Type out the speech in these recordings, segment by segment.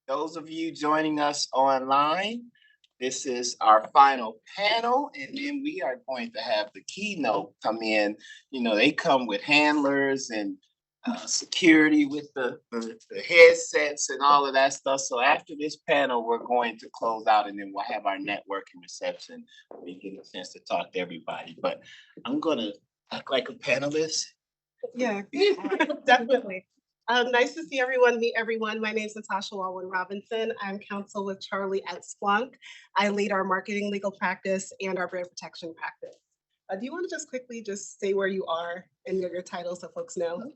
those of you joining us online, this is our final panel, and then we are going to have the keynote come in. They come with handlers and security with the headsets and all of that stuff. So after this panel, we're going to close out, and then we'll have our networking reception. We get a chance to talk to everybody. But I'm gonna act like a panelist. Yeah, definitely. Nice to see everyone, meet everyone. My name is Natasha Walwyn Robinson. I'm counsel with Charlie at Splunk. I lead our marketing legal practice and our brand protection practice. Do you want to just quickly just say where you are and your title so folks know?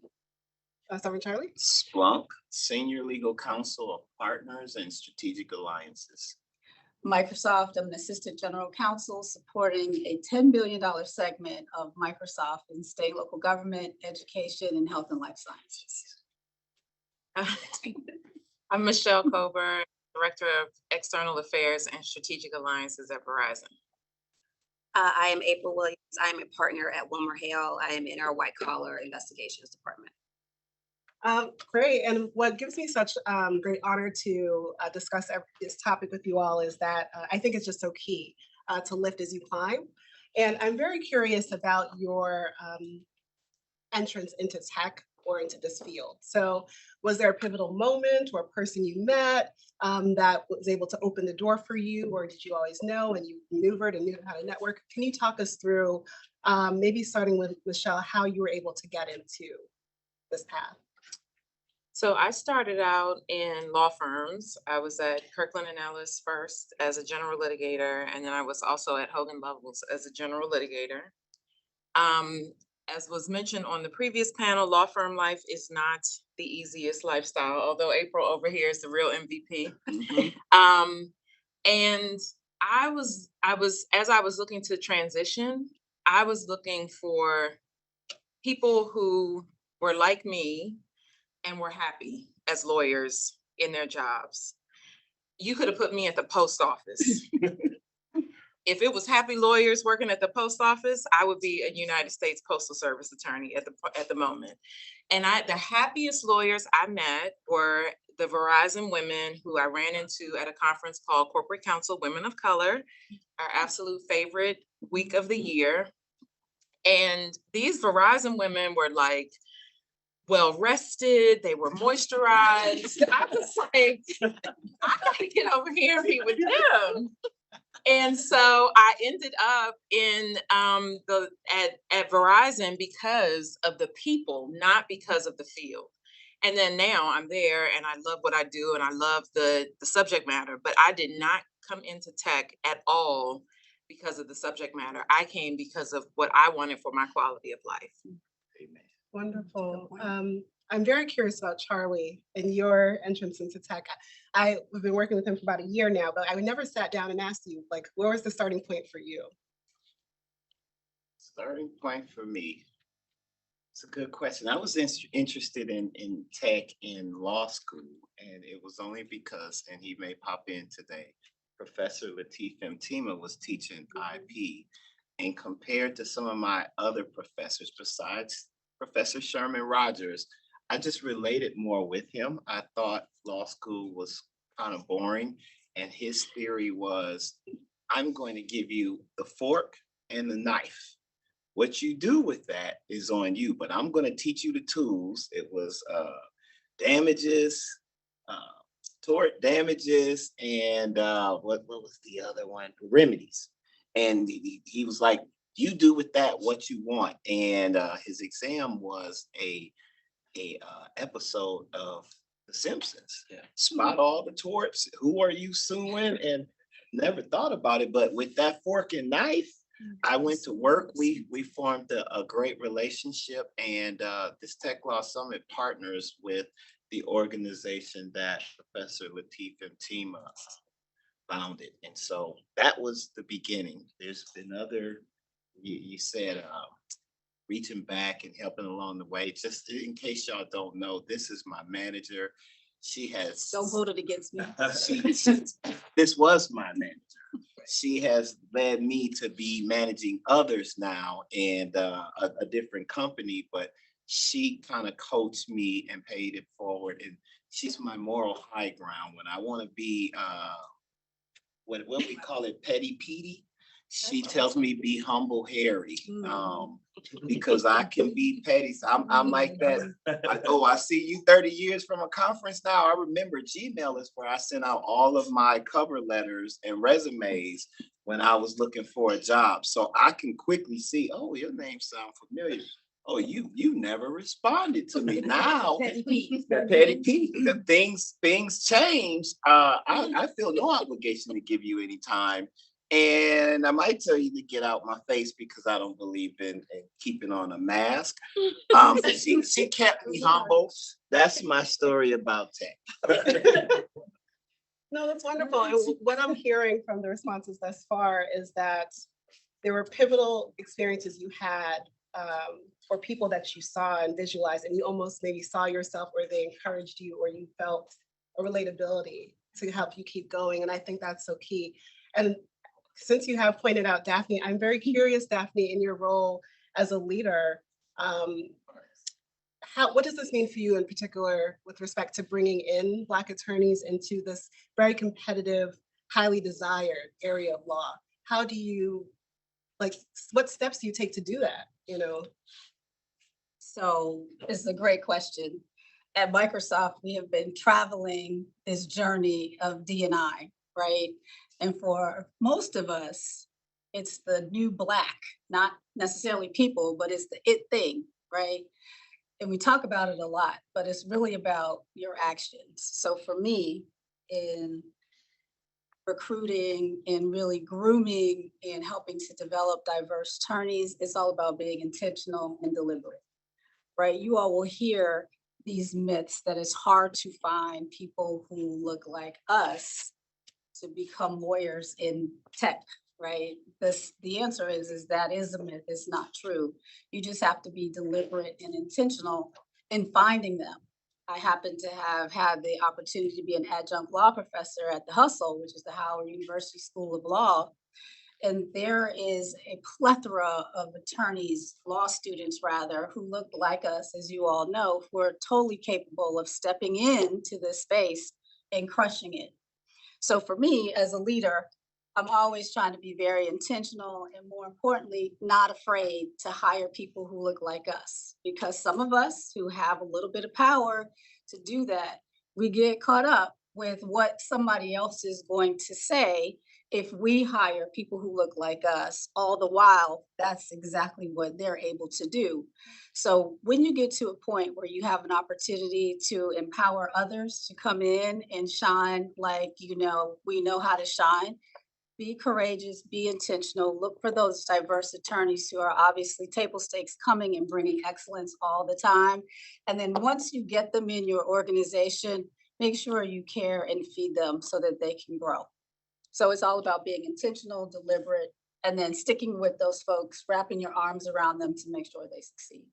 Sovereign Charlie? Splunk, Senior Legal Counsel of Partners and Strategic Alliances. Microsoft, I'm an assistant general counsel supporting a $10 billion segment of Microsoft in state, local government, education, and health and life sciences. I'm Michele Cober, Director of External Affairs and Strategic Alliances at Verizon. I am April Williams. I am a partner at WilmerHale. I am in our white collar investigations department. Great. And what gives me such great honor to discuss this topic with you all is that I think it's just so key to lift as you climb. And I'm very curious about your entrance into tech or into this field. So was there a pivotal moment or a person you met that was able to open the door for you, or did you always know and you maneuvered and knew how to network? Can you talk us through, maybe starting with Michele, how you were able to get into this path? So I started out in law firms. I was at Kirkland & Ellis first as a general litigator, and then I was also at Hogan Lovells as a general litigator. As was mentioned on the previous panel, law firm life is not the easiest lifestyle, although April over here is the real MVP. And as I was looking to transition, I was looking for people who were like me and were happy as lawyers in their jobs. You could have put me at the post office. If it was happy lawyers working at the post office, I would be a United States Postal Service attorney at the moment. And the happiest lawyers I met were the Verizon women who I ran into at a conference called Corporate Counsel Women of Color, our absolute favorite week of the year. And these Verizon women were like, well rested, they were moisturized. I was like, I gotta get over here and be with them. And so I ended up in at Verizon because of the people, not because of the field. And then now I'm there and I love what I do and I love the subject matter, but I did not come into tech at all because of the subject matter. I came because of what I wanted for my quality of life. Amen. Wonderful. I'm very curious about Charlie and your entrance into tech. I've been working with him for about a year now, but I never sat down and asked you, like, where was the starting point for you? Starting point for me. It's a good question. I was interested in tech in law school, and it was only because, and he may pop in today, Professor Lateef Mtima was teaching IP, and compared to some of my other professors, besides Professor Sherman Rogers, I just related more with him. I thought law school was kind of boring, and his theory was, I'm going to give you the fork and the knife. What you do with that is on you, but I'm going to teach you the tools. It was damages, tort damages, and what was the other one? Remedies. And he was like, you do with that what you want. And his exam was a episode of The Simpsons. Yeah. Spot all the torts. Who are you suing? And never thought about it, but with that fork and knife, I went to work. We formed a great relationship, and this Tech Law Summit partners with the organization that Professor Lateef Mtima founded. And so that was the beginning. There's been other, you said, reaching back and helping along the way. Just in case y'all don't know, this is my manager. She has— Don't hold it against me. This was my manager. She has led me to be managing others now and a different company, but she kind of coached me and paid it forward. And she's my moral high ground when I want to be what we call it, petty Petey. She tells me be humble Harry. Because I can be petty. So I'm like that. I see you 30 years from a conference now. I remember Gmail is where I sent out all of my cover letters and resumes when I was looking for a job. So I can quickly see, oh, your name sounds familiar. Oh, you never responded to me. Now, Petty Pete, the things change. I feel no obligation to give you any time. And I might tell you to get out my face because I don't believe in keeping on a mask. But she kept me humble. That's my story about tech. No, that's wonderful. And what I'm hearing from the responses thus far is that there were pivotal experiences you had for people that you saw and visualized, and you almost maybe saw yourself, or they encouraged you, or you felt a relatability to help you keep going. And I think that's so key. And since you have pointed out Daphne, I'm very curious, Daphne, in your role as a leader, what does this mean for you in particular with respect to bringing in Black attorneys into this very competitive, highly desired area of law? How do you, what steps do you take to do that, So it's a great question. At Microsoft, we have been traveling this journey of D&I, right? And for most of us, it's the new Black, not necessarily people, but it's the it thing, right? And we talk about it a lot, but it's really about your actions. So for me, in recruiting and really grooming and helping to develop diverse attorneys, it's all about being intentional and deliberate, right? You all will hear these myths that it's hard to find people who look like us to become lawyers in tech, right? The answer is that is a myth. It's not true. You just have to be deliberate and intentional in finding them. I happen to have had the opportunity to be an adjunct law professor at the Hustle, which is the Howard University School of Law. And there is a plethora of attorneys, law students rather, who look like us, as you all know, who are totally capable of stepping into this space and crushing it. So for me as a leader, I'm always trying to be very intentional and, more importantly, not afraid to hire people who look like us, because some of us who have a little bit of power to do that, we get caught up with what somebody else is going to say if we hire people who look like us. All the while, that's exactly what they're able to do. So when you get to a point where you have an opportunity to empower others to come in and shine like, we know how to shine, be courageous, be intentional, look for those diverse attorneys who are obviously table stakes coming and bringing excellence all the time. And then once you get them in your organization, make sure you care and feed them so that they can grow. So it's all about being intentional, deliberate, and then sticking with those folks, wrapping your arms around them to make sure they succeed.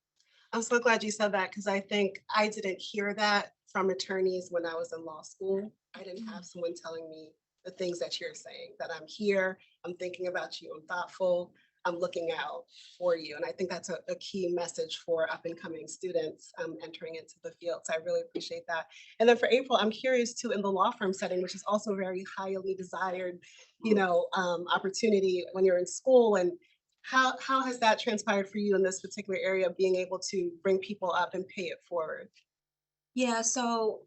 I'm so glad you said that, because I think I didn't hear that from attorneys when I was in law school. I didn't have someone telling me the things that you're saying, that I'm here, I'm thinking about you, I'm thoughtful, I'm looking out for you. And I think that's a key message for up and coming students entering into the field. So I really appreciate that. And then for April, I'm curious too, in the law firm setting, which is also very highly desired, opportunity when you're in school, and how has that transpired for you in this particular area of being able to bring people up and pay it forward? Yeah, so,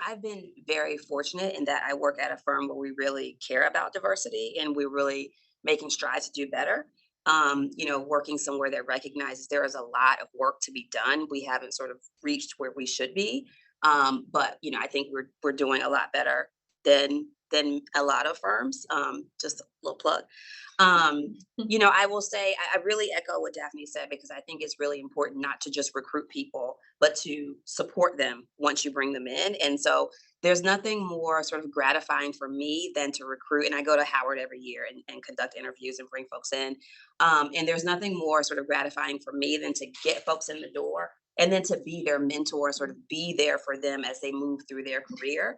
I've been very fortunate in that I work at a firm where we really care about diversity and we're really making strides to do better. Working somewhere that recognizes there is a lot of work to be done. We haven't sort of reached where we should be. But I think we're doing a lot better than a lot of firms. Just a little plug. I will say I really echo what Daphne said, because I think it's really important not to just recruit people, but to support them once you bring them in. And so there's nothing more sort of gratifying for me than to recruit. And I go to Howard every year and conduct interviews and bring folks in. And there's nothing more sort of gratifying for me than to get folks in the door and then to be their mentor, sort of be there for them as they move through their career,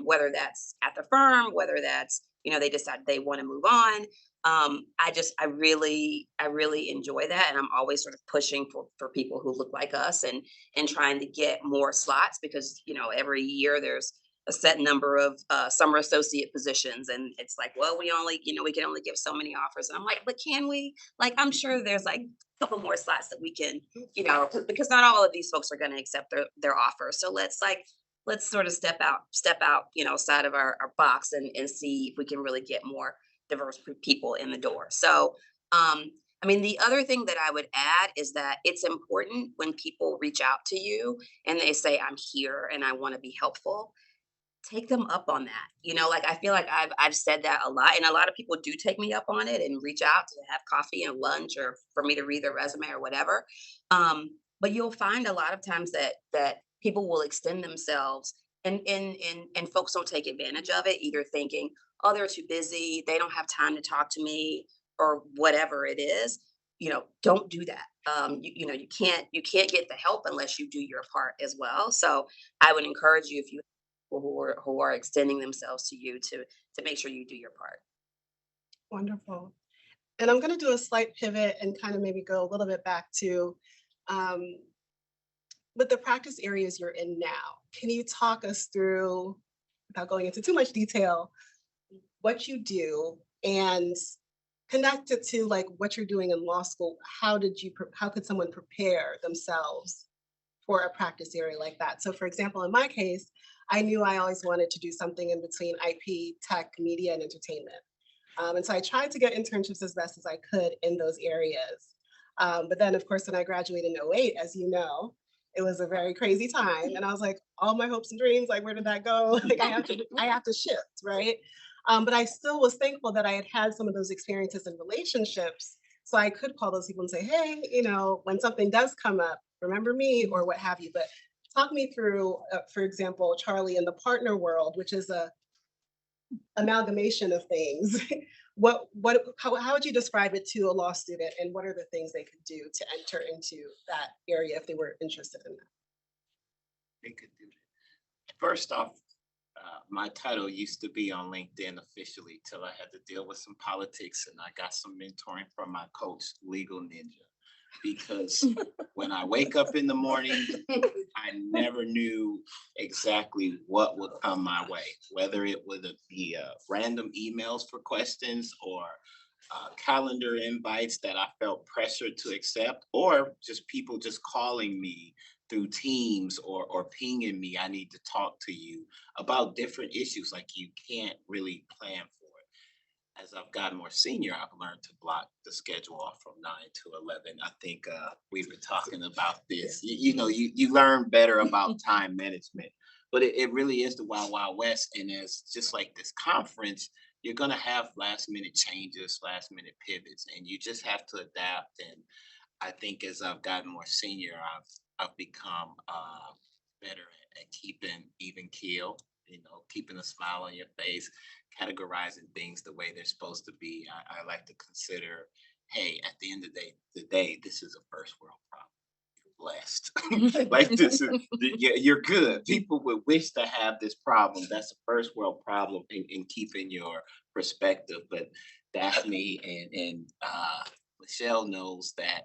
whether that's at the firm, whether that's, they decide they want to move on. I really enjoy that. And I'm always sort of pushing for people who look like us and trying to get more slots because, every year there's a set number of summer associate positions. And it's like, well, we can only give so many offers. And I'm like, but can we, like, I'm sure there's like a couple more slots that we can, because not all of these folks are going to accept their offer. So let's sort of step out, outside of our box and see if we can really get more diverse people in the door. So, the other thing that I would add is that it's important when people reach out to you and they say, I'm here and I want to be helpful, take them up on that. Like I feel like I've said that a lot, and a lot of people do take me up on it and reach out to have coffee and lunch or for me to read their resume or whatever. But you'll find a lot of times that people will extend themselves and folks don't take advantage of it, either thinking, oh, they're too busy, they don't have time to talk to me, or whatever it is. Don't do that. You can't get the help unless you do your part as well. So I would encourage you, if you people who are extending themselves to you, to make sure you do your part. Wonderful. And I'm going to do a slight pivot and kind of maybe go a little bit back to um, with the practice areas you're in now. Can you talk us through, without going into too much detail, what you do and connect it to like what you're doing in law school? How could someone prepare themselves for a practice area like that? So for example, in my case, I knew I always wanted to do something in between IP, tech, media, and entertainment. And so I tried to get internships as best as I could in those areas. But then, of course, when I graduated in '08, as you know, it was a very crazy time. And I was like, all my hopes and dreams, like, where did that go? Like, I have to shift, right? But I still was thankful that I had had some of those experiences and relationships. So I could call those people and say, hey, when something does come up, remember me or what have you. But talk me through, for example, Charlie, in the partner world, which is a amalgamation of things. How would you describe it to a law student, and what are the things they could do to enter into that area if they were interested in that? They could do that. First off, my title used to be on LinkedIn officially till I had to deal with some politics, and I got some mentoring from my coach, Legal Ninja. Because when I wake up in the morning, I never knew exactly what would come my way, whether it would be random emails for questions or calendar invites that I felt pressured to accept, or just people just calling me through Teams or pinging me, I need to talk to you about different issues. Like, you can't really plan for it. As I've gotten more senior, I've learned to block the schedule off from 9 to 11. I think we were talking about this. You learn better about time management, but it really is the wild, wild west. And it's just like this conference, you're going to have last minute changes, last minute pivots, and you just have to adapt. And I think as I've gotten more senior, I've become better at keeping even keel, keeping a smile on your face, categorizing things the way they're supposed to be. I like to consider, hey, at the end of the day, this is a first world problem. You're blessed. Like, this is, you're good. People would wish to have this problem. That's a first world problem in keeping your perspective. But Daphne and Michele knows that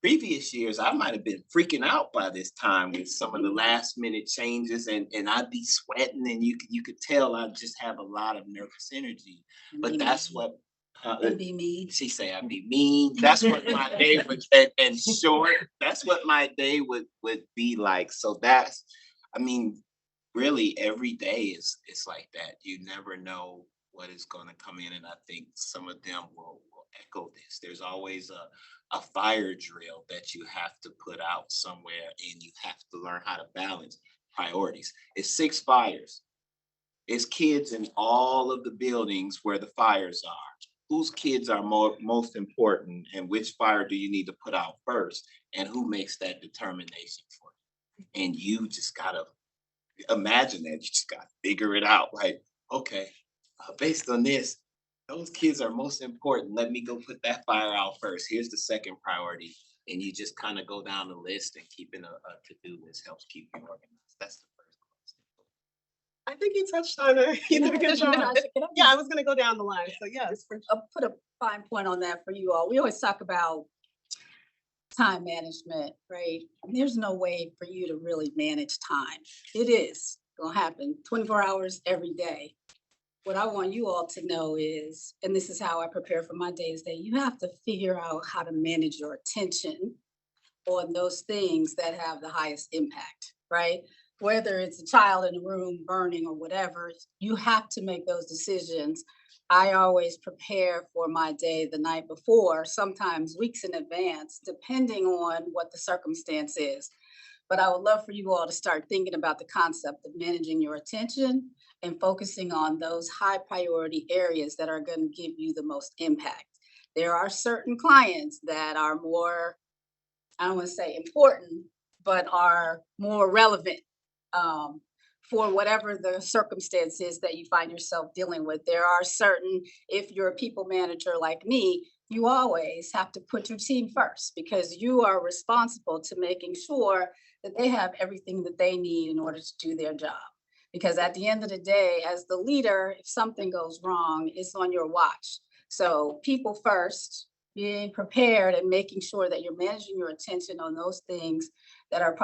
previous years, I might have been freaking out by this time with some of the last minute changes, and I'd be sweating, and you could tell I just have a lot of nervous energy. But that's what Be me. she say, I'd be mean. That's what my day would, and short. That's what my day would be like. So really every day is it's like that. You never know what is going to come in, and I think some of them will echo this. There's always a fire drill that you have to put out somewhere, and you have to learn how to balance priorities. It's 6 fires. It's kids in all of the buildings where the fires are. Whose kids are most important, and which fire do you need to put out first, and who makes that determination for you? And you just gotta imagine that. You just gotta figure it out. Like, okay, based on this, those kids are most important. Let me go put that fire out first. Here's the second priority. and you just kind of go down the list, and keeping a to-do list helps keep you organized. That's the first question. I think you touched on it. You did a good job. Yeah, I was gonna go down the line, so yes. I'll put a fine point on that for you all. We always talk about time management, right? There's no way for you to really manage time. It is gonna happen 24 hours every day. What I want you all to know is, and this is how I prepare for my day, is that you have to figure out how to manage your attention on those things that have the highest impact, right? Whether it's a child in a room burning or whatever, you have to make those decisions. I always prepare for my day the night before, sometimes weeks in advance, depending on what the circumstance is. But I would love for you all to start thinking about the concept of managing your attention and focusing on those high priority areas that are going to give you the most impact. There are certain clients that are more, I don't want to say important, but are more relevant for whatever the circumstance is that you find yourself dealing with. There are certain, if you're a people manager like me, you always have to put your team first because you are responsible to making sure that they have everything that they need in order to do their job. Because at the end of the day, as the leader, if something goes wrong, it's on your watch. So people first, being prepared and making sure that you're managing your attention on those things that are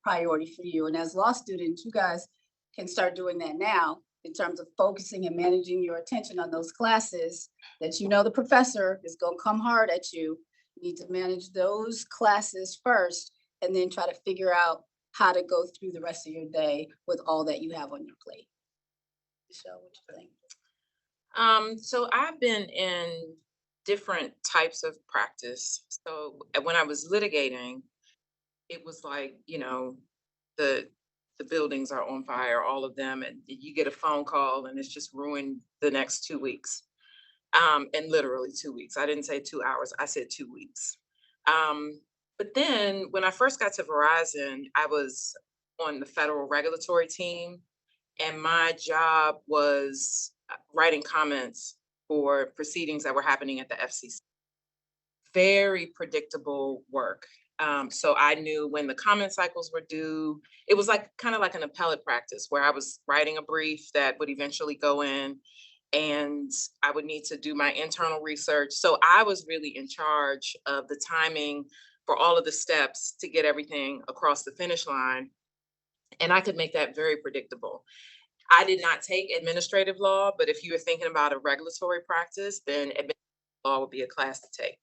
priority for you. And as law students, you guys can start doing that now in terms of focusing and managing your attention on those classes that you know the professor is going to come hard at you. You need to manage those classes first and then try to figure out how to go through the rest of your day with all that you have on your plate. Michele, what you think? So I've been in different types of practice. So when I was litigating, it was like, the buildings are on fire, all of them, and you get a phone call and it's just ruined the next 2 weeks. And literally 2 weeks. I didn't say 2 hours, I said 2 weeks. But then when I first got to Verizon, I was on the federal regulatory team, and my job was writing comments for proceedings that were happening at the FCC. Very predictable work. So I knew when the comment cycles were due. It was like kind of like an appellate practice where I was writing a brief that would eventually go in, and I would need to do my internal research. So I was really in charge of the timing for all of the steps to get everything across the finish line. And I could make that very predictable. I did not take administrative law, but if you were thinking about a regulatory practice, then administrative law would be a class to take.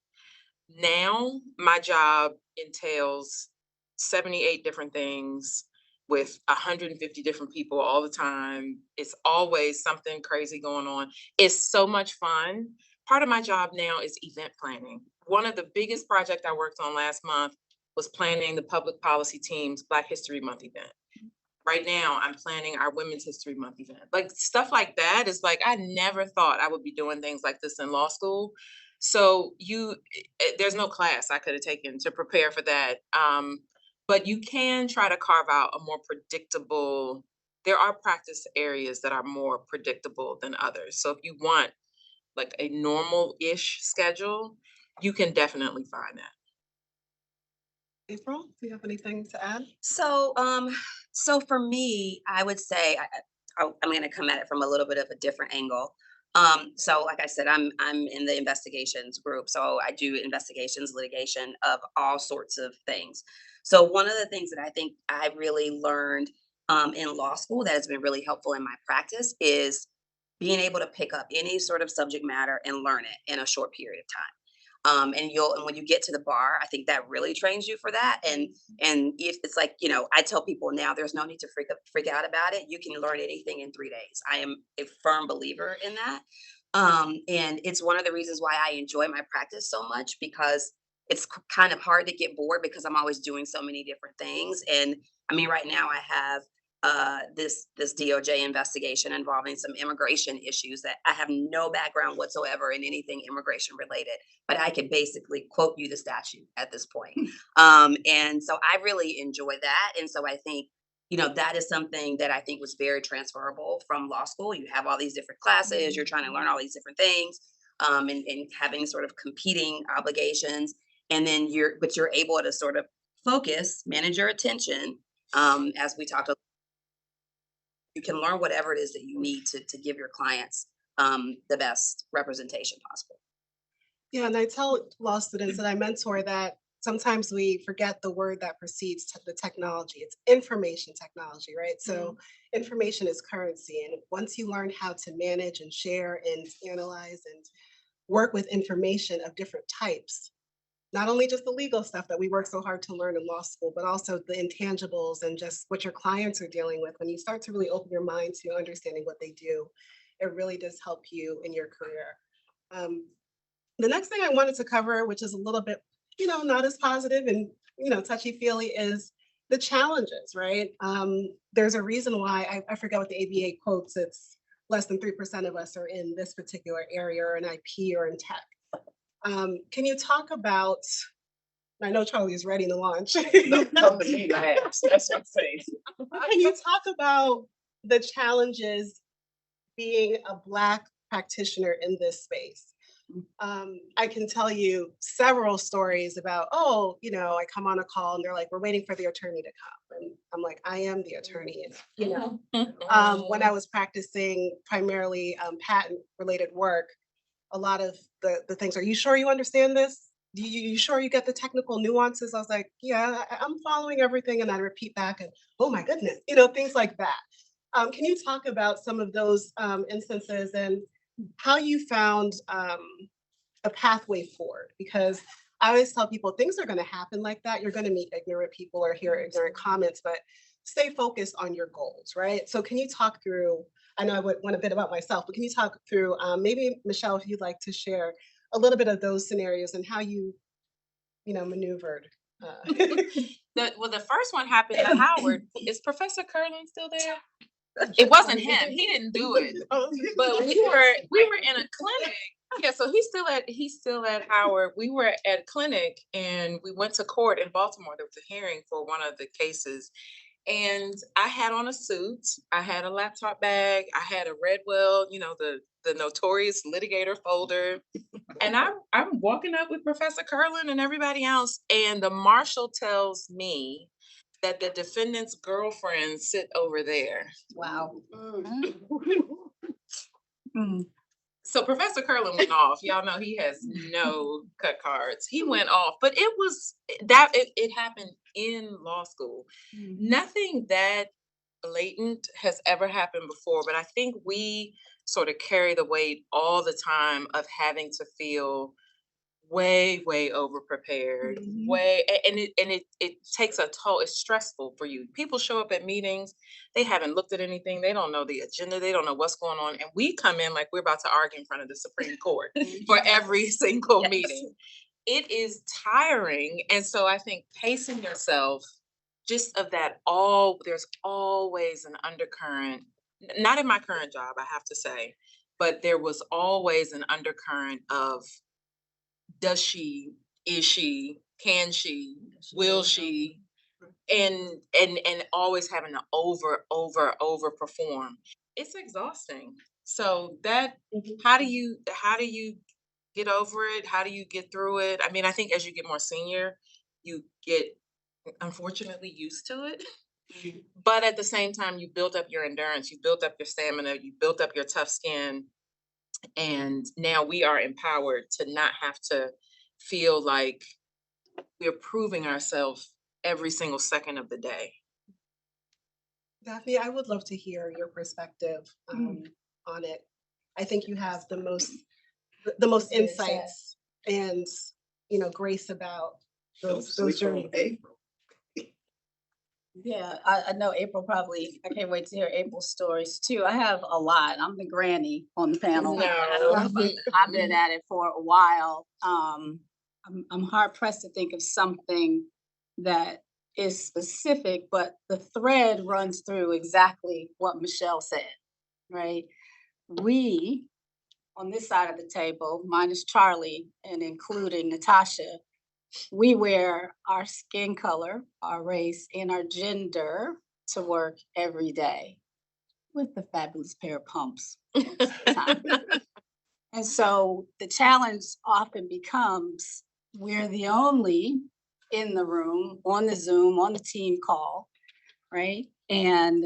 Now, my job entails 78 different things with 150 different people all the time. It's always something crazy going on. It's so much fun. Part of my job now is event planning. One of the biggest projects I worked on last month was planning the public policy team's Black History Month event. Right now, I'm planning our Women's History Month event. Like stuff like that is like, I never thought I would be doing things like this in law school. So there's no class I could have taken to prepare for that. But you can try to carve out a more predictable, there are practice areas that are more predictable than others. So if you want like a normal-ish schedule, you can definitely find that. April, do you have anything to add? So, so for me, I would say I'm going to come at it from a little bit of a different angle. So like I said, I'm in the investigations group. So I do investigations, litigation of all sorts of things. So one of the things that I think I really learned in law school that has been really helpful in my practice is being able to pick up any sort of subject matter and learn it in a short period of time. And when you get to the bar, I think that really trains you for that. And if it's like, I tell people now there's no need to freak out about it. You can learn anything in 3 days. I am a firm believer in that. And it's one of the reasons why I enjoy my practice so much, because it's kind of hard to get bored because I'm always doing so many different things. And I mean, right now I have this DOJ investigation involving some immigration issues that I have no background whatsoever in anything immigration related, but I could basically quote you the statute at this point. And so I really enjoy that. And so I think, that is something that I think was very transferable from law school. You have all these different classes, you're trying to learn all these different things, and having sort of competing obligations. And then but you're able to sort of focus, manage your attention. As we talked about, you can learn whatever it is that you need to give your clients the best representation possible. Yeah, and I tell law students that I mentor that sometimes we forget the word that precedes the technology. It's information technology, right? So information is currency. And once you learn how to manage and share and analyze and work with information of different types, not only just the legal stuff that we work so hard to learn in law school, but also the intangibles and just what your clients are dealing with. When you start to really open your mind to understanding what they do, it really does help you in your career. The next thing I wanted to cover, which is a little bit, not as positive and, touchy-feely, is the challenges, right? There's a reason why, I forget what the ABA quotes, it's less than 3% of us are in this particular area or in IP or in tech. Can you talk about, I know Charlie is ready to launch. Come to me last. That's what I'm saying. Can you talk about the challenges being a Black practitioner in this space? I can tell you several stories about, I come on a call and they're like, we're waiting for the attorney to come. And I'm like, I am the attorney. And, when I was practicing primarily patent related work, a lot of the things, are you sure you understand this? You sure you get the technical nuances? I was like, yeah, I'm following everything. And I repeat back and, oh my goodness, things like that. Can you talk about some of those instances and how you found a pathway forward? Because I always tell people things are going to happen like that. You're going to meet ignorant people or hear ignorant comments, but stay focused on your goals, right? So can you talk through, I know I would want a bit about myself, but can you talk through maybe Michele, if you'd like to share a little bit of those scenarios and how you, maneuvered? The first one happened at Howard. Is Professor Curlin still there? It wasn't him. He didn't do it. But we were in a clinic. Yeah, so he's still at Howard. We were at a clinic and we went to court in Baltimore. There was a hearing for one of the cases. And I had on a suit, I had a laptop bag, I had a Redwell, the notorious litigator folder. And I'm walking up with Professor Curlin and everybody else, and the marshal tells me that the defendant's girlfriends sit over there. Wow. So Professor Curlin went off. Y'all know he has no cut cards. He went off, but it happened in law school. Nothing that blatant has ever happened before, but I think we sort of carry the weight all the time of having to feel way over prepared, and it takes a toll. It's stressful for you. People show up at meetings, they haven't looked at anything, they don't know the agenda, they don't know what's going on, and we come in like we're about to argue in front of the Supreme Court for every single meeting. It is tiring. And so I think pacing yourself, just of that, there's always an undercurrent, not in my current job, I have to say, but there was always an undercurrent of, does she, is she, can she, will she, and always having to over perform. It's exhausting. So that, how do you get over it? How do you get through it? I mean, I think as you get more senior, you get unfortunately used to it. But at the same time, you built up your endurance, you built up your stamina, you built up your tough skin. And now we are empowered to not have to feel like we're proving ourselves every single second of the day. Daphne, I would love to hear your perspective on it. I think you have the most insights and grace about those journeys. Yeah, I know April probably, I can't wait to hear April's stories too. I have a lot. I'm the granny on the panel. No. I've been at it for a while. I'm hard pressed to think of something that is specific, but the thread runs through exactly what Michele said, right? We, on this side of the table, minus Charlie and including Natasha, we wear our skin color, our race, and our gender to work every day with the fabulous pair of pumps. And so the challenge often becomes we're the only in the room, on the Zoom, on the team call, right? And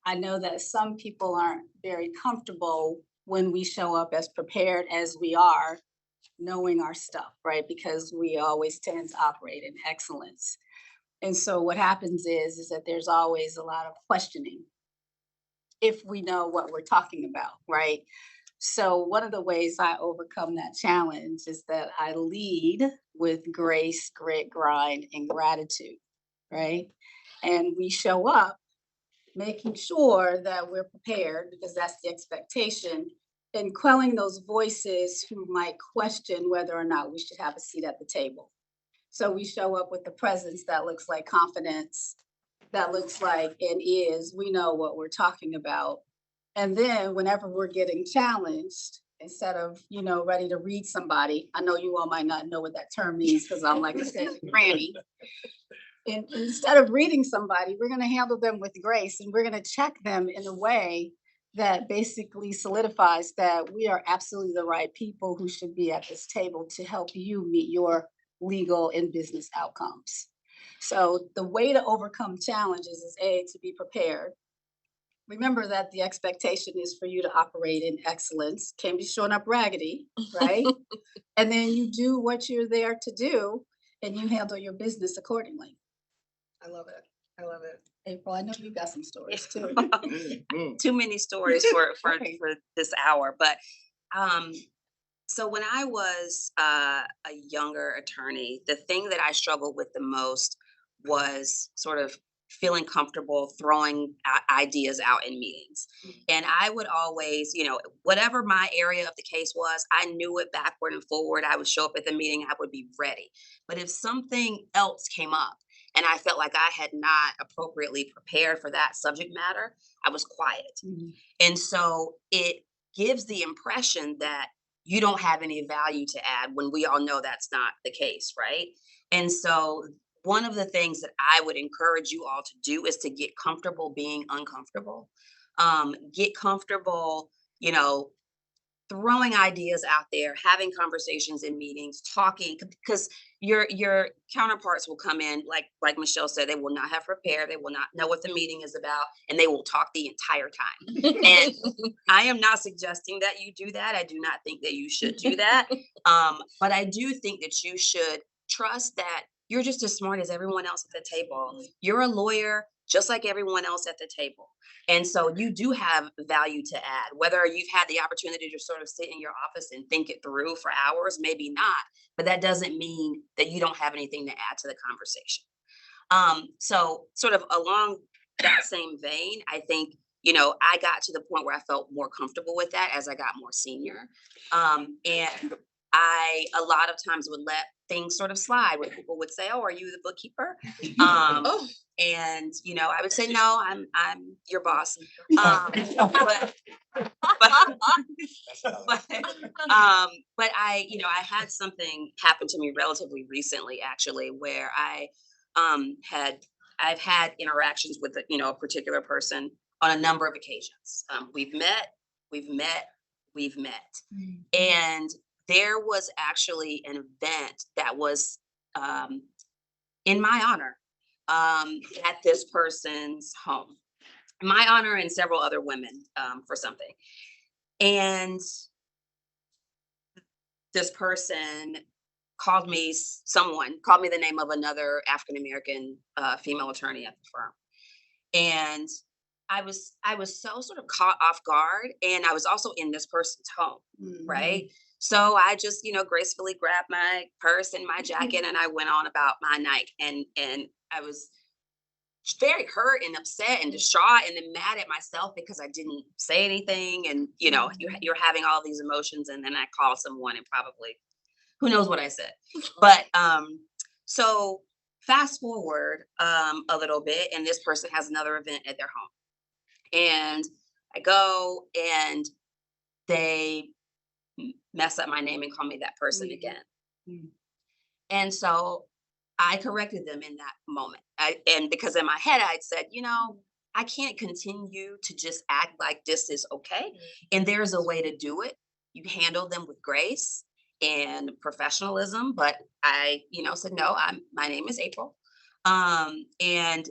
I know that some people aren't very comfortable when we show up as prepared as we are, knowing our stuff, right? Because we always tend to operate in excellence. And so what happens is that there's always a lot of questioning if we know what we're talking about, right? So one of the ways I overcome that challenge is that I lead with grace, grit, grind, and gratitude, right? And we show up making sure that we're prepared because that's the expectation, and quelling those voices who might question whether or not we should have a seat at the table. So we show up with the presence that looks like confidence, that looks like and is, we know what we're talking about. And then whenever we're getting challenged, instead of, ready to read somebody, I know you all might not know what that term means because I'm like a granny. And instead of reading somebody, we're going to handle them with grace, and we're going to check them in a way that basically solidifies that we are absolutely the right people who should be at this table to help you meet your legal and business outcomes. So the way to overcome challenges is to be prepared. Remember that the expectation is for you to operate in excellence. Can't be showing up raggedy, right? And then you do what you're there to do, and you handle your business accordingly. I love it. I love it. April, I know you got some stories too. Too many stories for this hour, but so when I was a younger attorney, the thing that I struggled with the most was sort of feeling comfortable throwing ideas out in meetings. And I would always, whatever my area of the case was, I knew it backward and forward. I would show up at the meeting, I would be ready. But if something else came up and I felt like I had not appropriately prepared for that subject matter, I was quiet. And so it gives the impression that you don't have any value to add when we all know that's not the case, right? And so one of the things that I would encourage you all to do is to get comfortable being uncomfortable. Get comfortable, throwing ideas out there, having conversations in meetings, talking, because your counterparts will come in, like Michele said, they will not have prepared, they will not know what the meeting is about, and they will talk the entire time. And I am not suggesting that you do that. I do not think that you should do that. But I do think that you should trust that you're just as smart as everyone else at the table. You're a lawyer just like everyone else at the table. And so you do have value to add, whether you've had the opportunity to sort of sit in your office and think it through for hours, maybe not, but that doesn't mean that you don't have anything to add to the conversation. So sort of along that same vein, I think, I got to the point where I felt more comfortable with that as I got more senior. And I, a lot of times would let things sort of slide when people would say, "Oh, are you the bookkeeper?" And, I would say, "No, I'm your boss." But I, I had something happen to me relatively recently, actually, where I've had interactions with a particular person on a number of occasions. We've met, and there was actually an event that was in my honor at this person's home. My honor and several other women for something. And this person someone called me the name of another African-American female attorney at the firm. And I was so sort of caught off guard, and I was also in this person's home, right? So I just, gracefully grabbed my purse and my jacket, and I went on about my night. And I was very hurt and upset and distraught and then mad at myself because I didn't say anything. And, you're having all these emotions, and then I called someone and probably, who knows what I said. But so fast forward a little bit, and this person has another event at their home. And I go, and they mess up my name and call me that person again. And so I corrected them in that moment. And because in my head I'd said, I can't continue to just act like this is okay. And there's a way to do it. You handle them with grace, and professionalism, but I, said, no, my name is April. And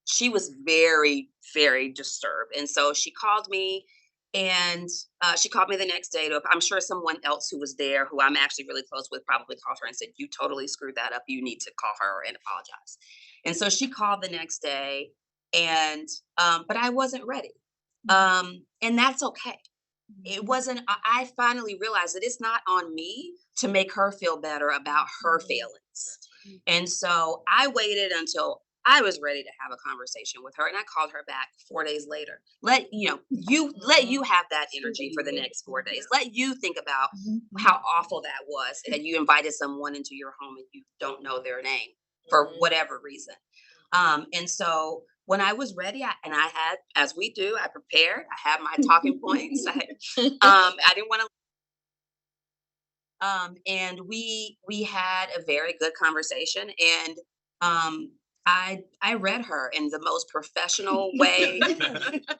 she was very, very disturbed. And so she called me, and she called me the next day. I'm sure someone else who was there, who I'm actually really close with, probably called her and said, you totally screwed that up. You need to call her and apologize. And so she called the next day, and but I wasn't ready. And that's okay. It wasn't, I finally realized that it's not on me to make her feel better about her failings. And so I waited until I was ready to have a conversation with her, and I called her back 4 days later. Let you have that energy for the next 4 days. Let you think about how awful that was, that you invited someone into your home and you don't know their name for whatever reason. And so when I was ready, I had, as we do, I prepared. I had my talking points. I didn't want to. And we had a very good conversation, and I read her in the most professional way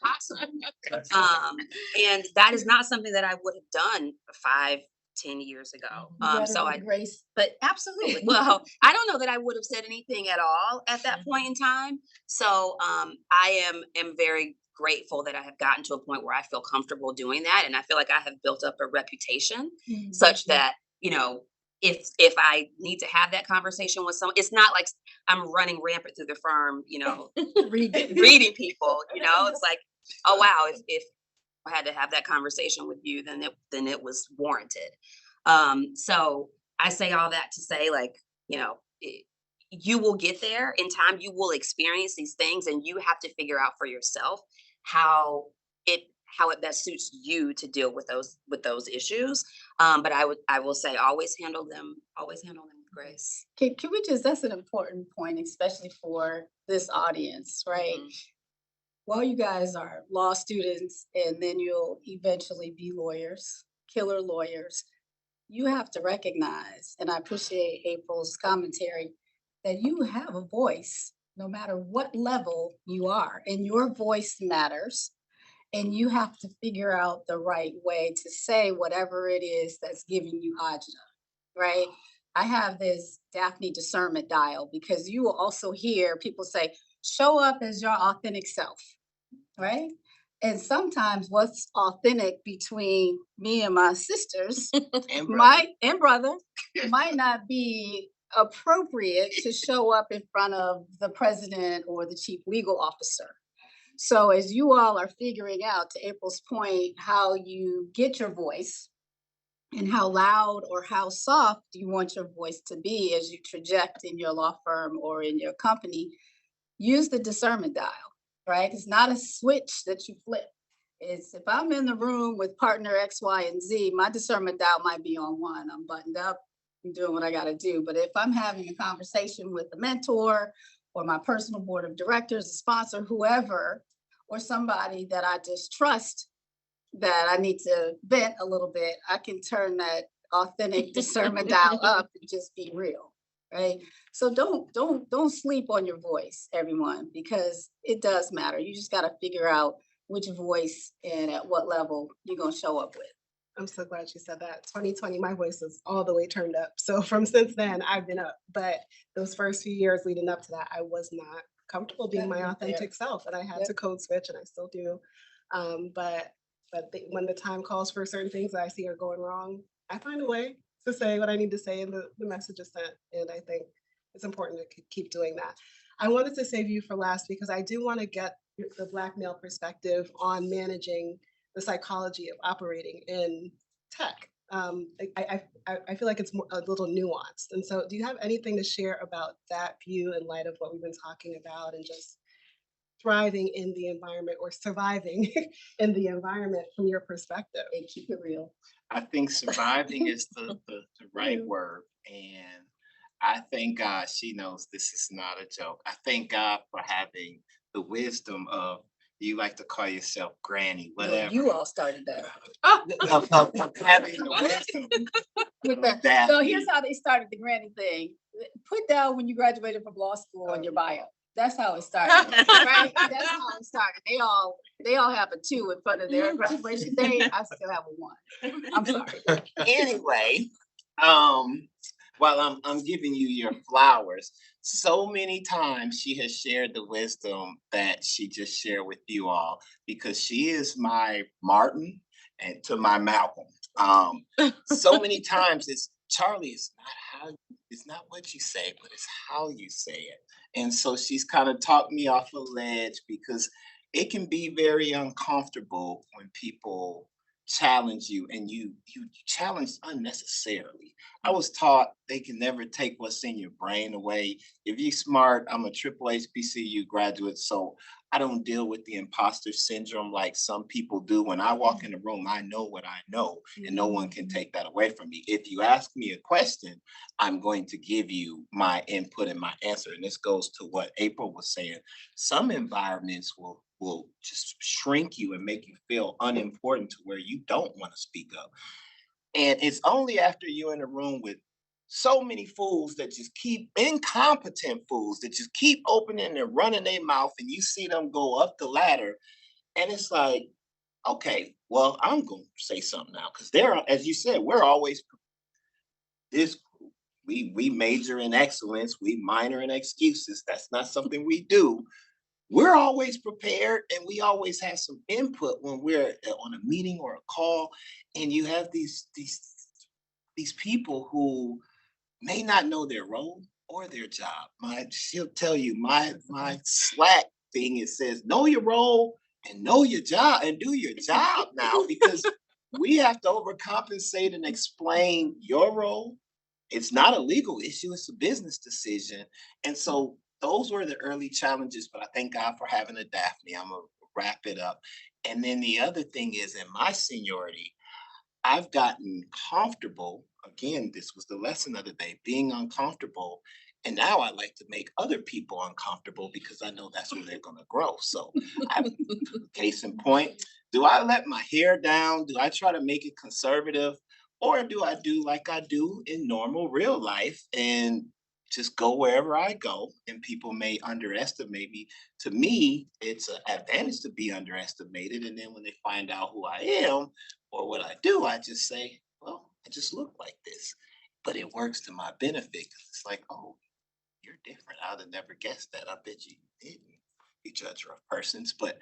possible. And that is not something that I would have done 5-10 years ago. Grace. But absolutely. Well, I don't know that I would have said anything at all at that point in time. So I am very grateful that I have gotten to a point where I feel comfortable doing that. And I feel like I have built up a reputation such that, if I need to have that conversation with someone, it's not like I'm running rampant through the firm, reading people, it's like, oh, wow, if I had to have that conversation with you, then it was warranted. So I say all that to say, like, you will get there in time. You will experience these things, and you have to figure out for yourself how it best suits you to deal with those issues. But I will say, always handle them with grace. Can we that's an important point, especially for this audience, right? Mm-hmm. While you guys are law students, and then you'll eventually be lawyers, killer lawyers, you have to recognize, and I appreciate April's commentary, that you have a voice no matter what level you are, and your voice matters. And you have to figure out the right way to say whatever it is that's giving you agita, right? I have this Daphne discernment dial, because you will also hear people say, show up as your authentic self, right? And sometimes what's authentic between me and my sisters and brother might not be appropriate to show up in front of the president or the chief legal officer. So as you all are figuring out, to April's point, how you get your voice and how loud or how soft you want your voice to be as you traject in your law firm or in your company, use the discernment dial, right? It's not a switch that you flip. It's, if I'm in the room with partner X, Y, and Z, my discernment dial might be on 1. I'm buttoned up, I'm doing what I got to do. But if I'm having a conversation with a mentor, or my personal board of directors, a sponsor, whoever, or somebody that I just trust, that I need to vent a little bit, I can turn that authentic discernment dial up and just be real, right? So don't sleep on your voice, everyone, because it does matter. You just got to figure out which voice and at what level you're going to show up with. I'm so glad you said that. 2020, my voice is all the way turned up. So since then, I've been up. But those first few years leading up to that, I was not comfortable being my authentic self, and I had to code switch, and I still do. But when the time calls for certain things that I see are going wrong, I find a way to say what I need to say, and the message is sent. And I think it's important to keep doing that. I wanted to save you for last, because I do want to get the Black male perspective on managing the psychology of operating in tech. I feel like it's a little nuanced. And so do you have anything to share about that view in light of what we've been talking about, and just thriving in the environment, or surviving in the environment from your perspective? And keep it real. I think surviving is the right word. And I thank God she knows this is not a joke. I thank God for having the wisdom of, you like to call yourself granny, whatever. You all started that. Of having the wisdom. So here's how they started the granny thing. Put down when you graduated from law school on your bio. That's how it started, right? That's how it started. They all have a 2 in front of their graduation day. I still have a 1. I'm sorry. Anyway, while I'm giving you your flowers, so many times she has shared the wisdom that she just shared with you all, because she is my Martin and to my Malcolm. So many times it's Charlie, it's not what you say, but it's how you say it. And so she's kind of talked me off a ledge, because it can be very uncomfortable when people challenge you and you challenge unnecessarily. I was taught they can never take what's in your brain away. If you're smart, I'm a triple HBCU graduate, so I don't deal with the imposter syndrome like some people do. When I walk in the room, I know what I know, and no one can take that away from me. If you ask me a question, I'm going to give you my input and my answer. And this goes to what April was saying. Some environments will just shrink you and make you feel unimportant to where you don't want to speak up. And it's only after you're in a room with so many fools that just keep incompetent fools that just keep opening and running their mouth, and you see them go up the ladder, and it's like, okay, well, I'm gonna say something now, because they're, as you said, we're always this group. We major in excellence, we minor in excuses. That's not something we do. We're always prepared, and we always have some input when we're on a meeting or a call, and you have these people who may not know their role or their job. She'll tell you my Slack thing, it says know your role and know your job and do your job now, because we have to overcompensate and explain your role. It's not a legal issue, it's a business decision. And so those were the early challenges, but I thank God for having a Daphne. I'm gonna wrap it up. And then the other thing is, in my seniority, I've gotten comfortable. Again, this was the lesson of the day, being uncomfortable. And now I like to make other people uncomfortable, because I know that's where they're going to grow. So, case in point, do I let my hair down? Do I try to make it conservative? Or do I do like I do in normal real life and just go wherever I go? And people may underestimate me. To me, it's an advantage to be underestimated. And then when they find out who I am or what I do, I just say, well, I just look like this. But it works to my benefit, because it's like, oh, you're different. I'd have never guessed that. I bet you didn't. You judge of persons, but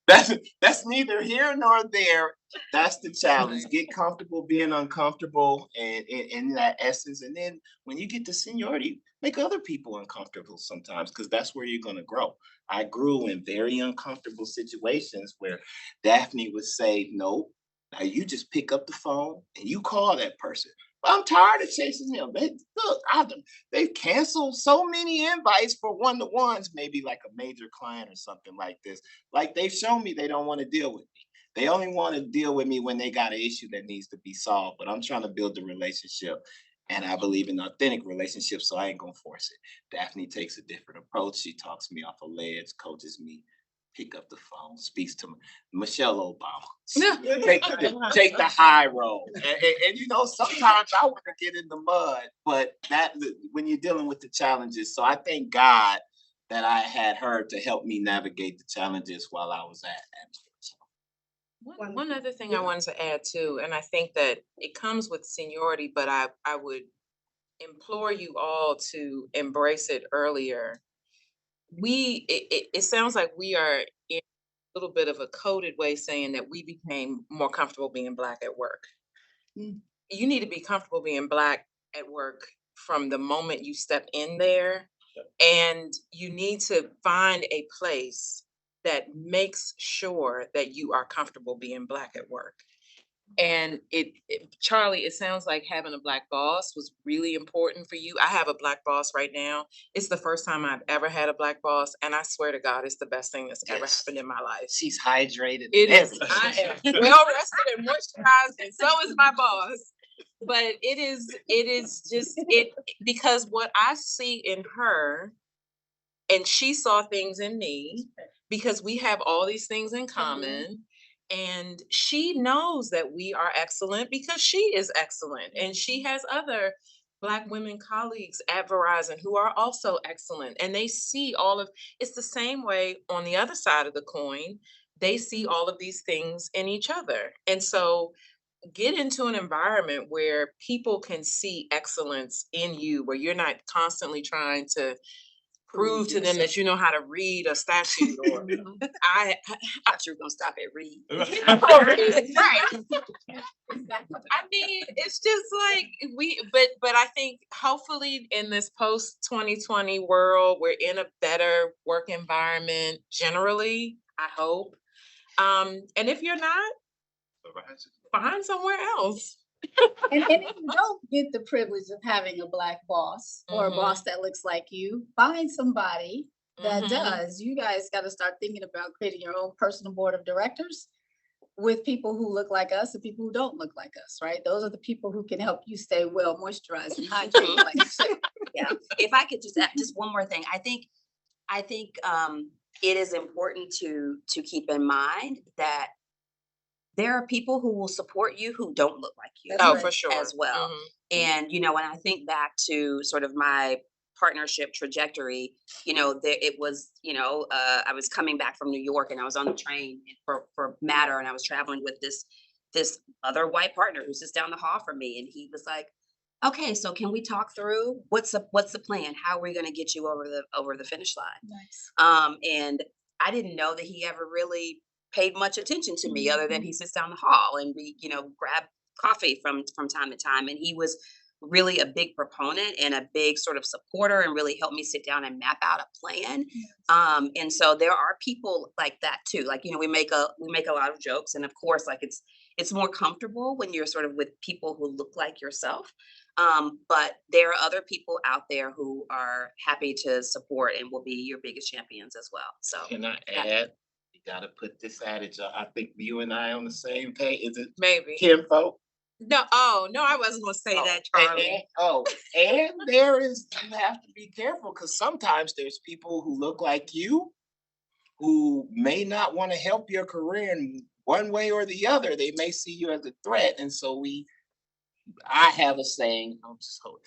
that's neither here nor there. That's the challenge. Get comfortable being uncomfortable, and in that essence. And then when you get to seniority, make other people uncomfortable sometimes, because that's where you're gonna grow. I grew in very uncomfortable situations where Daphne would say, no, now you just pick up the phone and you call that person. I'm tired of chasing them. They've canceled so many invites for one-to-ones, maybe like a major client or something like this. Like, they've shown me they don't want to deal with me. They only want to deal with me when they got an issue that needs to be solved. But I'm trying to build the relationship, and I believe in authentic relationships, so I ain't gonna force it. Daphne takes a different approach. She talks me off a ledge, coaches me, pick up the phone, speaks to Michelle Obama. Take the high road. And you know, sometimes I want to get in the mud, but when you're dealing with the challenges. So I thank God that I had her to help me navigate the challenges while I was at Amsterdam. One other thing I wanted to add too, and I think that it comes with seniority, but I would implore you all to embrace it earlier. It sounds like we are in a little bit of a coded way saying that we became more comfortable being Black at work. You need to be comfortable being Black at work from the moment you step in there. And you need to find a place that makes sure that you are comfortable being Black at work. And Charlie, it sounds like having a Black boss was really important for you. I have a Black boss right now. It's the first time I've ever had a Black boss, and I swear to God, it's the best thing that's ever happened in my life. She's hydrated. It is. I am well rested and moisturized, and so is my boss. But it is just because what I see in her, and she saw things in me, because we have all these things in common. And she knows that we are excellent because she is excellent, and she has other Black women colleagues at Verizon who are also excellent, and they see it's the same way on the other side of the coin. They see all of these things in each other. And so get into an environment where people can see excellence in you, where you're not constantly trying to prove to them that you know how to read a statute or I Thought you were gonna stop at read. right. I mean, it's just like but I think hopefully in this post 2020 world, we're in a better work environment generally, I hope. And if you're not, find somewhere else. And if you don't get the privilege of having a Black boss or a Mhm. boss that looks like you, find somebody that Mhm. does. You guys got to start thinking about creating your own personal board of directors with people who look like us and people who don't look like us, right? Those are the people who can help you stay well moisturized and hydrated, like you said. Yeah, if I could just add just one more thing, I think it is important to keep in mind that there are people who will support you who don't look like you That's Oh, right. for sure. as well. Mhm. And when I think back to sort of my partnership trajectory, it was, I was coming back from New York and I was on the train for Matter, and I was traveling with this other white partner who sits down the hall from me, and he was like, "Okay, so can we talk through what's the plan? How are we going to get you over the finish line?" Nice. And I didn't know that he ever really paid much attention to me, other than he sits down the hall and we, grab coffee from time to time. And he was really a big proponent and a big sort of supporter, and really helped me sit down and map out a plan. And so there are people like that too. Like, we make a lot of jokes, and of course, like it's more comfortable when you're sort of with people who look like yourself. But there are other people out there who are happy to support and will be your biggest champions as well. So Can I Yeah. add? You gotta put this adage, I think you and I on the same page. Is it Maybe. kinfolk? No, no, I wasn't gonna say that, Charlie. And there is, you have to be careful because sometimes there's people who look like you who may not want to help your career in one way or the other. They may see you as a threat. And so I have a saying, I'm just holding,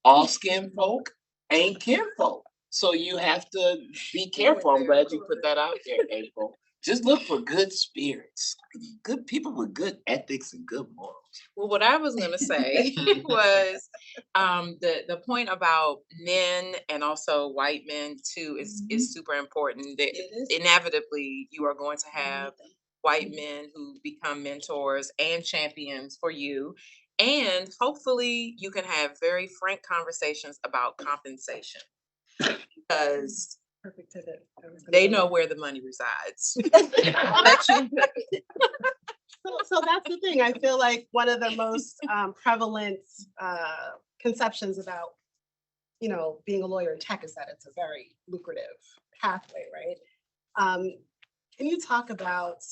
all skin folk ain't kinfolk. So you have to be careful. I'm glad you put that out there, April. Just look for good spirits, good people with good ethics and good morals. Well, what I was gonna say was the point about men and also white men too is super important. That It is. inevitably you are going to have white men who become mentors and champions for you. And hopefully you can have very frank conversations about compensation because Perfect pivot. I was gonna they go know there. where the money resides. So that's the thing. I feel like one of the most prevalent conceptions about, being a lawyer in tech is that it's a very lucrative pathway, right? Can you talk about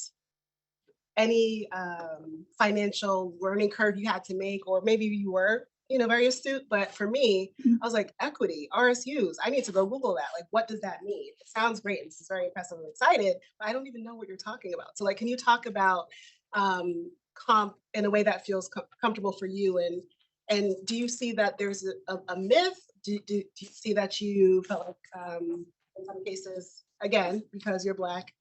any financial learning curve you had to make, or maybe you were, very astute, but for me, I was like, equity, RSUs, I need to go Google that. Like, what does that mean? It sounds great. This is very impressive. I'm excited, but I don't even know what you're talking about. So like, can you talk about comp in a way that feels comfortable for you? And do you see that there's a myth? Do you see that you felt like in some cases, again, because you're Black,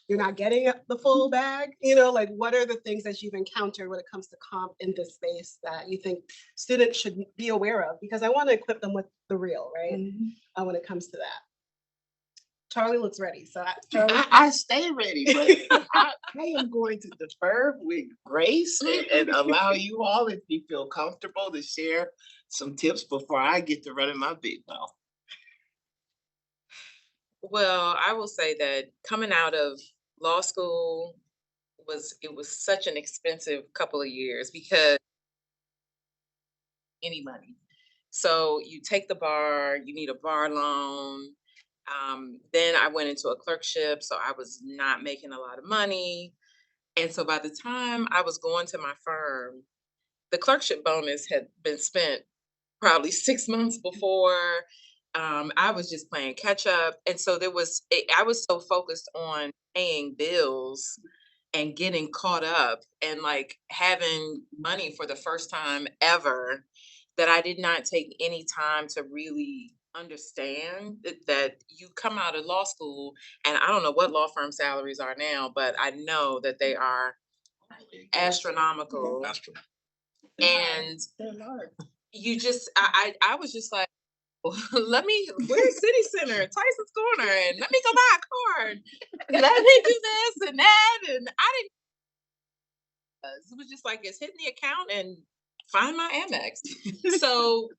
you're not getting the full bag? Like what are the things that you've encountered when it comes to comp in this space that you think students should be aware of? Because I want to equip them with the real, right? When it comes to that. Charlie looks ready. So Charlie, I stay ready, but I am going to defer with grace and allow you all, if you feel comfortable, to share some tips before I get to running my big mouth. Well, I will say that coming out of law school was such an expensive couple of years because any money. So you take the bar, you need a bar loan. Then I went into a clerkship, so I was not making a lot of money. And so by the time I was going to my firm, the clerkship bonus had been spent probably 6 months before. I was just playing catch up. And so I was so focused on paying bills and getting caught up and like having money for the first time ever that I did not take any time to really understand that you come out of law school, and I don't know what law firm salaries are now, but I know that they are astronomical. And you just, I was just like, let me, where's City Center, Tyson's Corner, and let me go buy a card. Let me do this and that. And I didn't, it was just like, it's hitting the account and find my Amex. So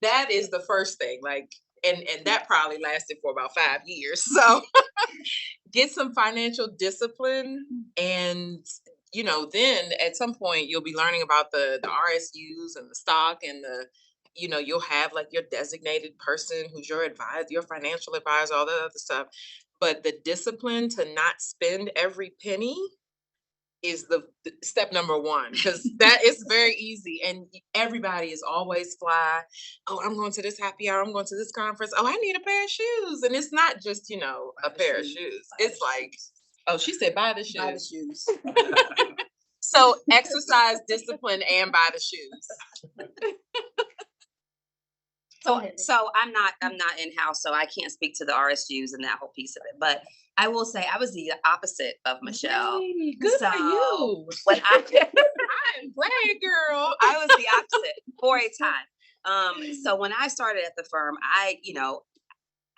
that is the first thing, like, and that probably lasted for about 5 years. So get some financial discipline, and then at some point you'll be learning about the RSUs and the stock and the you'll have like your designated person who's your advisor, your financial advisor, all that other stuff. But the discipline to not spend every penny is the step number one, because that is very easy, and everybody is always fly. Oh, I'm going to this happy hour, I'm going to this conference, oh, I need a pair of shoes. And it's not just a pair of shoes, it's like, oh, she said buy the shoes. Buy the shoes. So exercise discipline and buy the shoes. So I'm not in-house, so I can't speak to the RSUs and that whole piece of it. But I will say I was the opposite of Michele. Yay, good for you. When I'm glad, girl. I was the opposite for a time. So when I started at the firm, I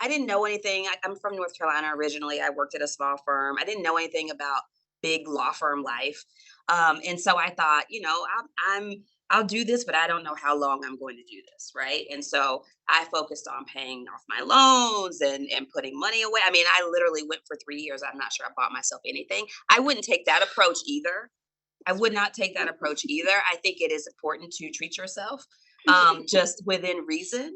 didn't know anything. I'm from North Carolina originally. I worked at a small firm. I didn't know anything about big law firm life. And so I thought, I'll do this, but I don't know how long I'm going to do this, right? And so I focused on paying off my loans and putting money away. I mean, I literally went for 3 years. I'm not sure I bought myself anything. I wouldn't take that approach either. I would not take that approach either. I think it is important to treat yourself just within reason.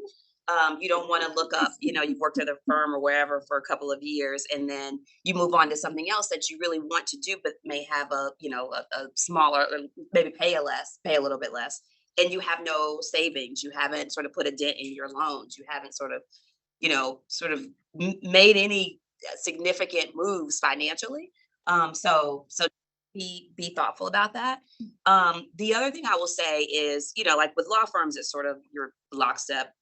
You don't want to look up, you've worked at a firm or wherever for a couple of years, and then you move on to something else that you really want to do, but may have a smaller, maybe pay a little bit less, and you have no savings. You haven't sort of put a dent in your loans. You haven't sort of made any significant moves financially. So be thoughtful about that. The other thing I will say is, like with law firms, it's sort of your lockstep,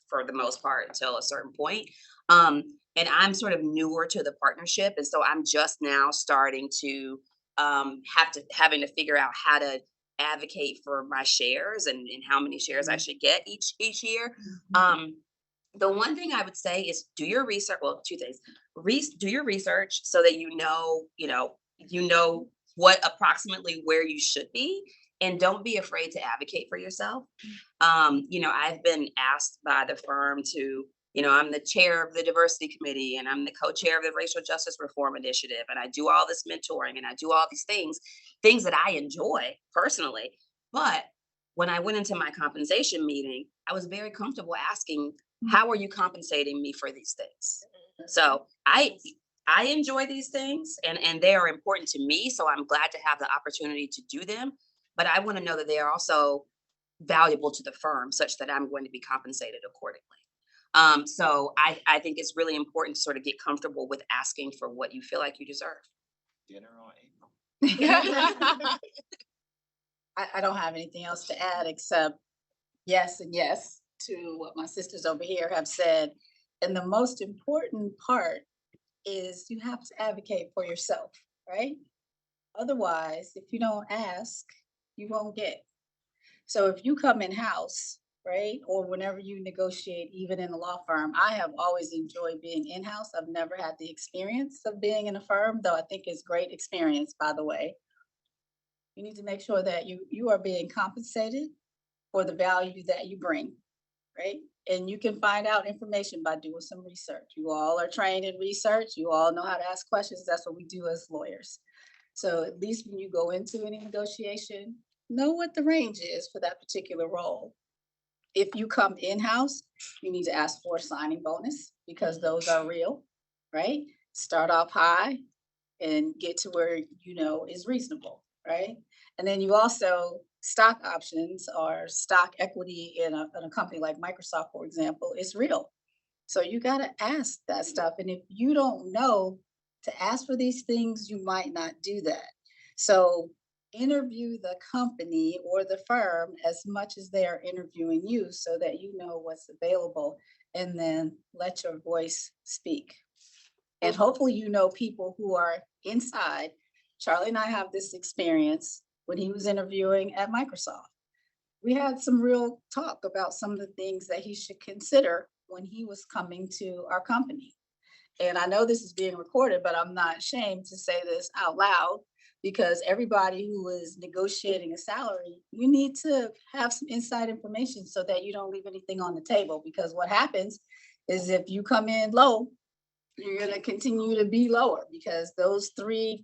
for the most part until a certain point. And I'm sort of newer to the partnership. And so I'm just now starting to having to figure out how to advocate for my shares and how many shares I should get each year. The one thing I would say is do your research. Well, two things. Do your research so that you know what approximately where you should be, and don't be afraid to advocate for yourself. I've been asked by the firm to, I'm the chair of the diversity committee, and I'm the co-chair of the racial justice reform initiative, and I do all this mentoring, and I do all these things that I enjoy personally. But when I went into my compensation meeting, I was very comfortable asking, how are you compensating me for these things? So I enjoy these things, and they are important to me. So I'm glad to have the opportunity to do them. But I want to know that they are also valuable to the firm, such that I'm going to be compensated accordingly. So I think it's really important to sort of get comfortable with asking for what you feel like you deserve. Dinner on April. I don't have anything else to add except yes and yes to what my sisters over here have said. And the most important part is you have to advocate for yourself, right? Otherwise, if you don't ask, you won't get. So if you come in-house, right, or whenever you negotiate, even in a law firm, I have always enjoyed being in-house. I've never had the experience of being in a firm, though I think it's great experience, by the way. You need to make sure that you are being compensated for the value that you bring, right? And you can find out information by doing some research. You all are trained in research. You all know how to ask questions. That's what we do as lawyers. So at least when you go into any negotiation, know what the range is for that particular role. If you come in-house, you need to ask for a signing bonus because those are real, right? Start off high and get to where is reasonable, right? And then you also, stock options or stock equity in a company like Microsoft, for example, is real. So you got to ask that stuff. And if you don't know to ask for these things, you might not do that. So interview the company or the firm as much as they are interviewing you so that you know what's available and then let your voice speak. And hopefully you know people who are inside. Charlie and I have this experience when he was interviewing at Microsoft. We had some real talk about some of the things that he should consider when he was coming to our company. And I know this is being recorded, but I'm not ashamed to say this out loud because everybody who is negotiating a salary, you need to have some inside information so that you don't leave anything on the table. Because what happens is if you come in low, you're going to continue to be lower because those 5%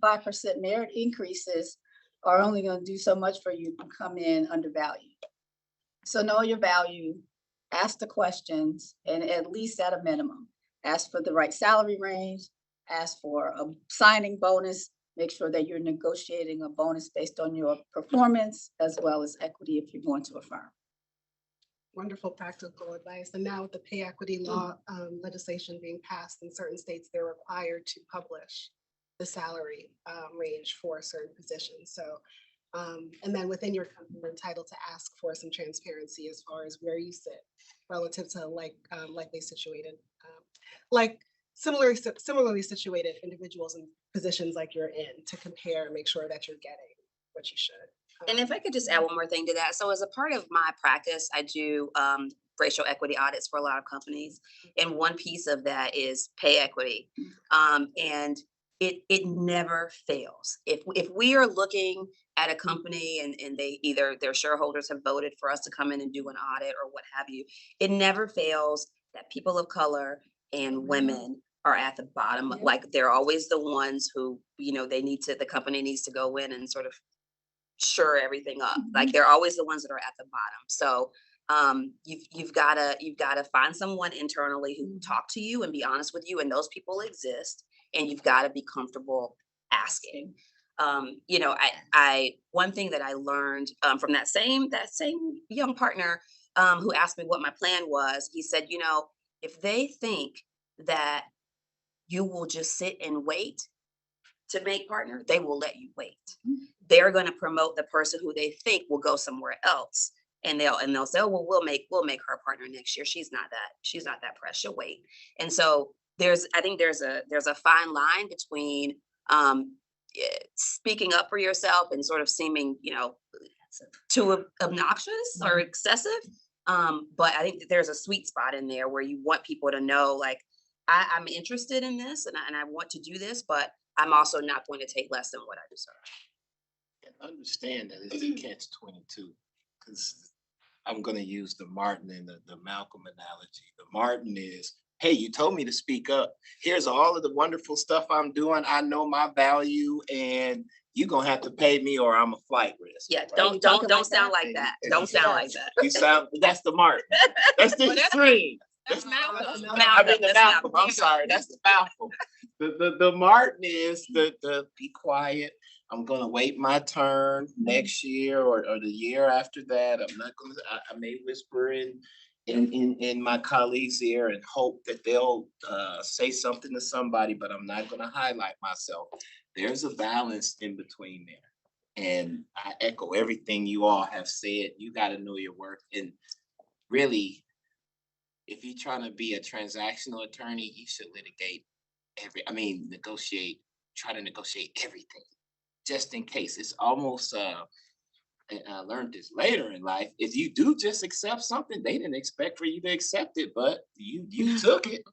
merit increases are only going to do so much for you to come in undervalued. So know your value, ask the questions, and at least at a minimum, ask for the right salary range, ask for a signing bonus, make sure that you're negotiating a bonus based on your performance as well as equity if you're going to a firm. Wonderful practical advice. And now with the pay equity law legislation being passed in certain states, they're required to publish the salary range for certain positions. So, and then within your company, you're entitled to ask for some transparency as far as where you sit relative to likely situated, similarly situated individuals in positions like you're in to compare and make sure that you're getting what you should. And if I could just add one more thing to that. So as a part of my practice, I do racial equity audits for a lot of companies. And one piece of that is pay equity. And it never fails. If we are looking at a company and they either their shareholders have voted for us to come in and do an audit or what have you, it never fails that people of color and women are at the bottom. Yeah. Like they're always the ones who, the company needs to go in and sort of sure everything up. Like they're always the ones that are at the bottom. So you've gotta find someone internally who will talk to you and be honest with you, and those people exist, and you've got to be comfortable asking. I one thing that I learned from that same young partner who asked me what my plan was, he said, if they think that you will just sit and wait to make partner, they will let you wait. They're going to promote the person who they think will go somewhere else, and they'll say, oh, well, we'll make her partner next year. She's not that pressed. She'll wait. And so I think there's a fine line between speaking up for yourself and sort of seeming too obnoxious or excessive. But I think that there's a sweet spot in there where you want people to know, like, I'm interested in this and I want to do this, but I'm also not going to take less than what I deserve. And understand that it's a catch-22, because I'm going to use the Martin and the Malcolm analogy. The Martin is, hey, you told me to speak up. Here's all of the wonderful stuff I'm doing. I know my value, and you're going to have to pay me or I'm a flight risk. Yeah, right? don't sound like that. Don't sound like that. That's the Martin. That's the extreme. That's Malcolm. I mean the Malcolm. I'm sorry. That's the Malcolm. The Martin is the be quiet. I'm gonna wait my turn next year or the year after that. I'm not gonna. I may whisper in my colleagues' ear and hope that they'll say something to somebody, but I'm not gonna highlight myself. There's a balance in between there, and I echo everything you all have said. You got to know your worth, and really, if you're trying to be a transactional attorney, you should try to negotiate everything, just in case. It's almost, and I learned this later in life, if you do just accept something, they didn't expect for you to accept it, but you took it.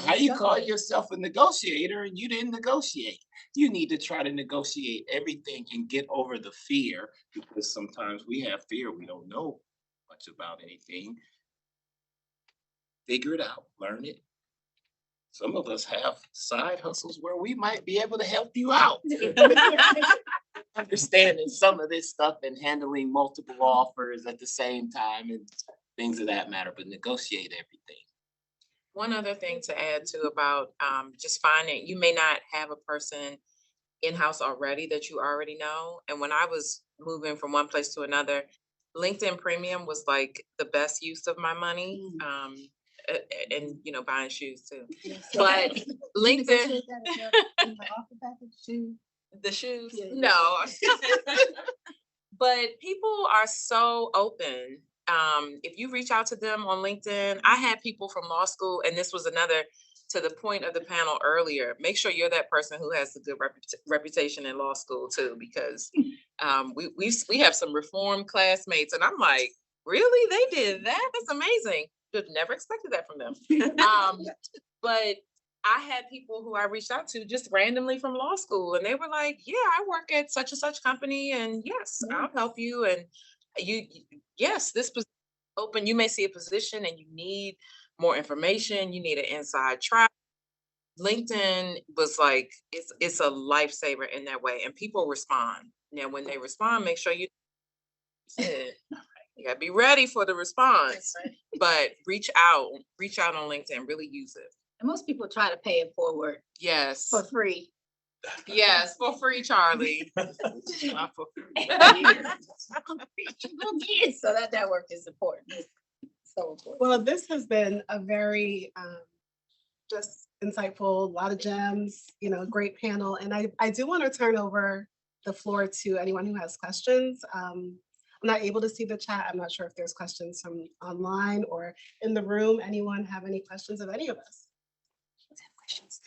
How you call yourself a negotiator and you didn't negotiate? You need to try to negotiate everything and get over the fear, because sometimes we have fear. We don't know much about anything. Figure it out, learn it. Some of us have side hustles where we might be able to help you out. Understanding some of this stuff and handling multiple offers at the same time and things of that matter, but negotiate everything. One other thing to add to about just finding, you may not have a person in-house already that you already know. And when I was moving from one place to another, LinkedIn Premium was like the best use of my money. And buying shoes too. But LinkedIn, The shoes? Yeah, No. But people are so open. If you reach out to them on LinkedIn, I had people from law school, and this was another to the point of the panel earlier. Make sure you're that person who has a good reputation in law school too, because we have some reform classmates, and I'm like, really? They did that? That's amazing. Should have never expected that from them. But I had people who I reached out to just randomly from law school, and they were like, yeah, I work at such and such company, and yes, I'll help you. And yes, this position is open. You may see a position and you need more information, you need an inside track. LinkedIn was like, it's a lifesaver in that way, and people respond. Now, when they respond, make sure you gotta be ready for the response, but reach out on LinkedIn, really use it. And most people try to pay it forward Yes. for free. Yes, for free, Charlie. Not for free. So that network is important. So important. Well, this has been a very just insightful, a lot of gems, great panel. And I do want to turn over the floor to anyone who has questions. I'm not able to see the chat. I'm not sure if there's questions from online or in the room. Anyone have any questions of any of us? Questions.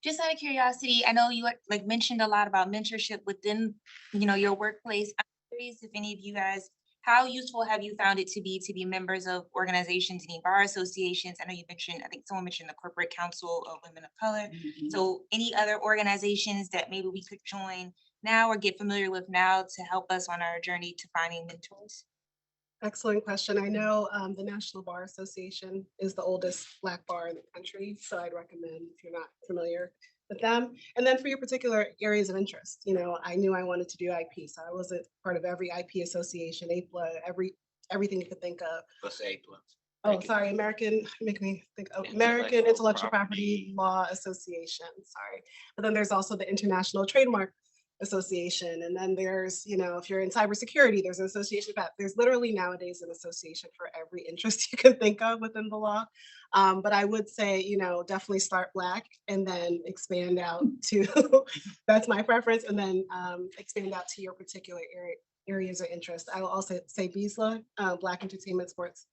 Just out of curiosity, I know you like mentioned a lot about mentorship within, your workplace. I'm curious if any of you guys, how useful have you found it to be members of organizations, any bar associations? I know you mentioned, I think someone mentioned the Corporate Council of Women of Color. Mhm. So any other organizations that maybe we could join now or get familiar with now to help us on our journey to finding mentors? Excellent question. I know the National Bar Association is the oldest Black bar in the country, so I'd recommend if you're not familiar with them. And then for your particular areas of interest, I knew I wanted to do IP, so I was a part of every IP association, APLA, everything you could think of. What's APLA? Oh, sorry, American Intellectual Property Law Association, sorry. But then there's also the International Trademark Association. And then there's, if you're in cybersecurity, there's an association for that. There's literally nowadays an association for every interest you can think of within the law. But I would say, definitely start Black and then expand out to, that's my preference, and then expand out to your particular areas of interest. I will also say BSLA, Black Entertainment Sports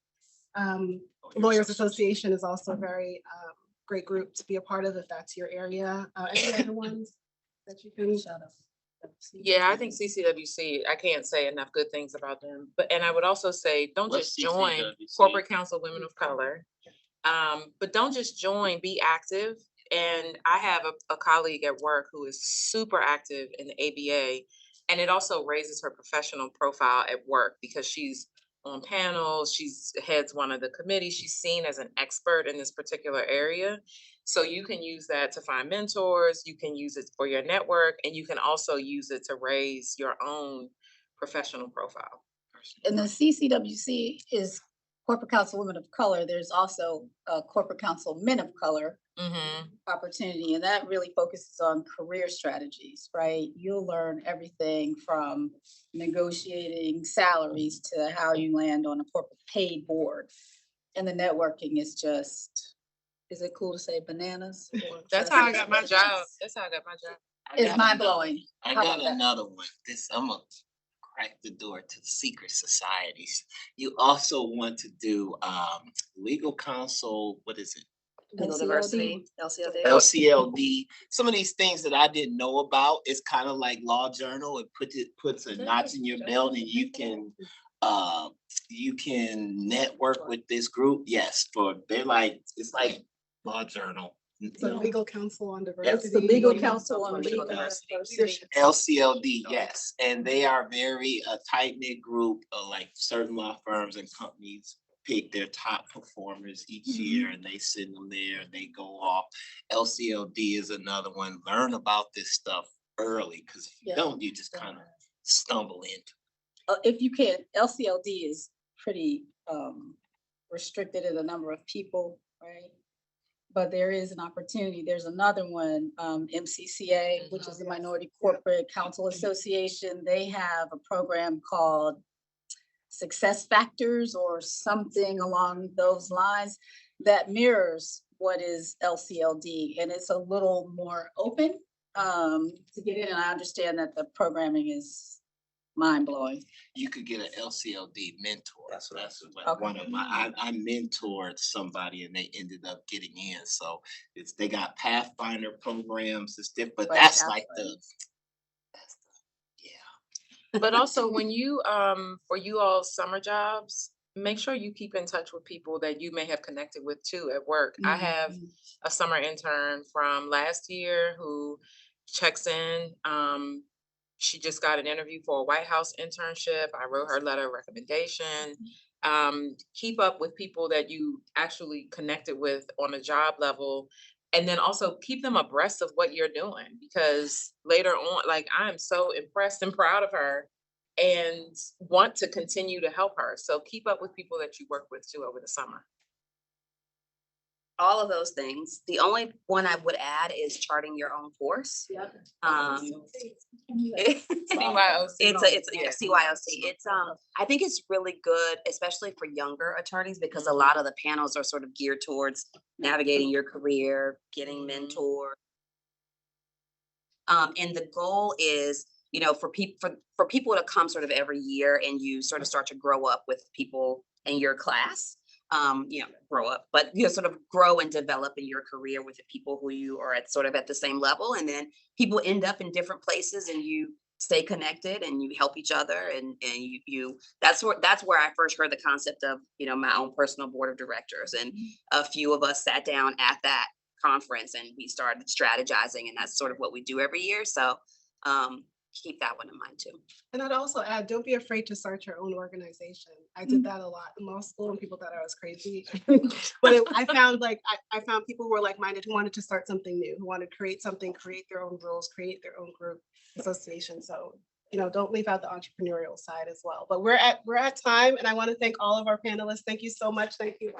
Lawyers Association is also a very great group to be a part of if that's your area. Any other ones that you can shout out? Yeah, I think CCWC, I can't say enough good things about them. And I would also say, don't What's just join CCWC? Corporate Council Women of Color. But don't just join, be active. And I have a colleague at work who is super active in the ABA, and it also raises her professional profile at work because she's on panels, she's heads one of the committees, she's seen as an expert in this particular area. So you can use that to find mentors, you can use it for your network, and you can also use it to raise your own professional profile. And the CCWC is Corporate Council Women of Color. There's also a Corporate Council Men of Color opportunity, and that really focuses on career strategies, right? You'll learn everything from negotiating salaries to how you land on a corporate paid board. And the networking is just, is it cool to say bananas? That's how I got my job. It's mind blowing. I got another one. I'm gonna crack the door to the secret societies. You also want to do legal counsel, what is it? Legal diversity, LCLD. LCLD. Some of these things that I didn't know about, it's kind of like Law Journal. It puts a notch in your belt, and you can network with this group. Yes, it's like Law Journal. So legal counsel on diversity. That's the legal counsel on legal diversity. LCLD, yes, and they are very tight-knit group. Like certain law firms and companies pick their top performers each year, and they send them there, and they go off. LCLD is another one. Learn about this stuff early, because if you don't, you just kind of stumble into. If you can, LCLD is pretty restricted in the number of people, right? But there is an opportunity. There's another one, MCCA, which is the Minority Corporate Counsel Association. They have a program called Success Factors or something along those lines that mirrors what is LCLD, and it's a little more open. to get in, and I understand that the programming is mind-blowing. You could get an LCLD mentor. That's what Okay. one of my, I mentored somebody and they ended up getting in. So they got Pathfinder programs, it's different, but Right, that's like yeah. But also when you, for you all summer jobs, make sure you keep in touch with people that you may have connected with too at work. I have a summer intern from last year who checks in. She just got an interview for a White House internship. I wrote her letter of recommendation. Keep up with people that you actually connected with on a job level. And then also keep them abreast of what you're doing, because later on, like, I'm so impressed and proud of her and want to continue to help her. So keep up with people that you work with too over the summer. All of those things. The only one I would add is charting your own course. Yep. It's CYOC. yeah, CYOC. It's I think it's really good, especially for younger attorneys, because a lot of the panels are sort of geared towards navigating your career, getting mentored. And the goal is, you know, for people to come sort of every year and you sort of start to grow up with people in your class. You know, grow up, but you know, sort of grow and develop in your career with the people who you are at sort of at the same level. And then people end up in different places and you stay connected and you help each other. And you that's where I first heard the concept of, you know, my own personal board of directors. And a few of us sat down at that conference and we started strategizing, and that's sort of what we do every year. So keep that one in mind too. And I'd also add, don't be afraid to start your own organization. I did that a lot in law school and people thought I was crazy. But I found I found people who were like-minded who wanted to start something new, who wanted to create something, create their own rules, create their own group association. So, you know, don't leave out the entrepreneurial side as well. But we're at time, and I want to thank all of our panelists. Thank you so much. Thank you.